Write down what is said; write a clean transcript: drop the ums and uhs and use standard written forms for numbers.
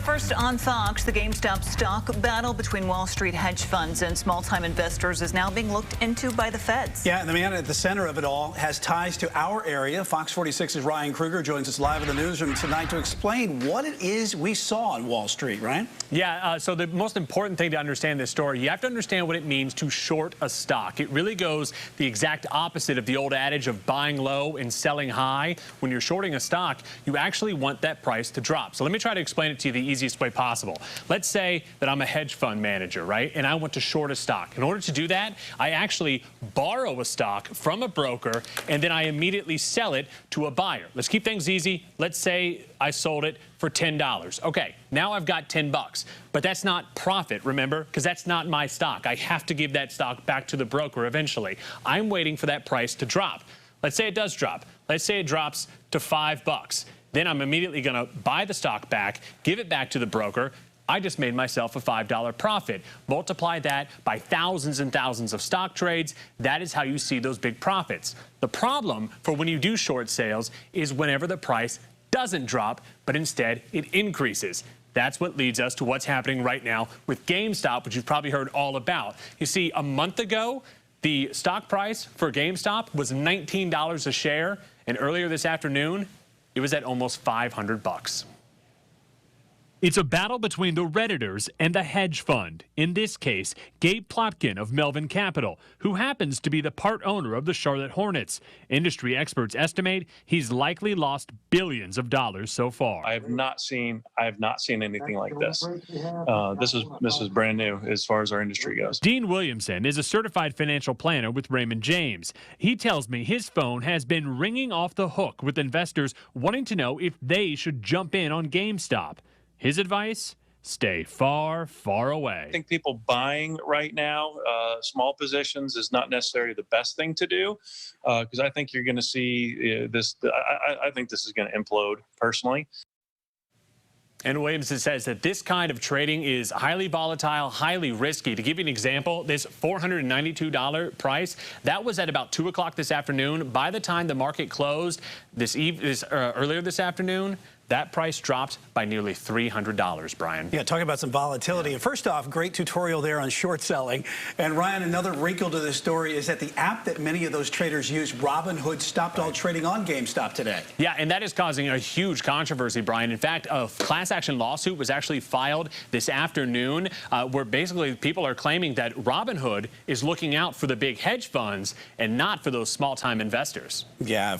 First on Fox, the GameStop stock battle between Wall Street hedge funds and small-time investors is now being looked into by the feds. Yeah, and the man at the center of it all has ties to our area. Fox 46's Ryan Kruger joins us live in the newsroom tonight to explain what it is we saw on Wall Street, right? Yeah, so the most important thing to understand this story, you have to understand what it means to short a stock. It really goes the exact opposite of the old adage of buying low and selling high. When you're shorting a stock, you actually want that price to drop. So let me try to explain it to you the easiest way possible. Let's say that I'm a hedge fund manager, right? And I want to short a stock. In order to do that, I actually borrow a stock from a broker and then I immediately sell it to a buyer. Let's keep things easy. Let's say I sold it for $10. Okay, now I've got 10 bucks, but that's not profit, remember? Because that's not my stock. I have to give that stock back to the broker eventually. I'm waiting for that price to drop. Let's say it does drop. Let's say it drops to $5. Then I'm immediately going to buy the stock back, give it back to the broker. I just made myself a $5 profit. Multiply that by thousands and thousands of stock trades. That is how you see those big profits. The problem for when you do short sales is whenever the price doesn't drop, but instead it increases. That's what leads us to what's happening right now with GameStop, which you've probably heard all about. You see, a month ago, the stock price for GameStop was $19 a share, and earlier this afternoon, it was at almost 500 bucks. It's a battle between the Redditors and the hedge fund. In this case, Gabe Plotkin of Melvin Capital, who happens to be the part owner of the Charlotte Hornets. Industry experts estimate he's likely lost billions of dollars so far. I have not seen anything like this. This is brand new as far as our industry goes. Dean Williamson is a certified financial planner with Raymond James. He tells me his phone has been ringing off the hook with investors wanting to know if they should jump in on GameStop. His advice? Stay far, far away. I think people buying right now, small positions, is not necessarily the best thing to do because I think you're going to see this. I think this is going to implode, personally. And Williamson says that this kind of trading is highly volatile, highly risky. To give you an example, this $492 price, that was at about 2 o'clock this afternoon. By the time the market closed earlier this afternoon, that price dropped by nearly $300, Brian. Yeah, talking about some volatility. And first off, great tutorial there on short selling. And Ryan, another wrinkle to this story is that the app that many of those traders use, Robinhood, stopped all trading on GameStop today. Yeah, and that is causing a huge controversy, Brian. In fact, a class action lawsuit was actually filed this afternoon where basically people are claiming that Robinhood is looking out for the big hedge funds and not for those small-time investors. Yeah,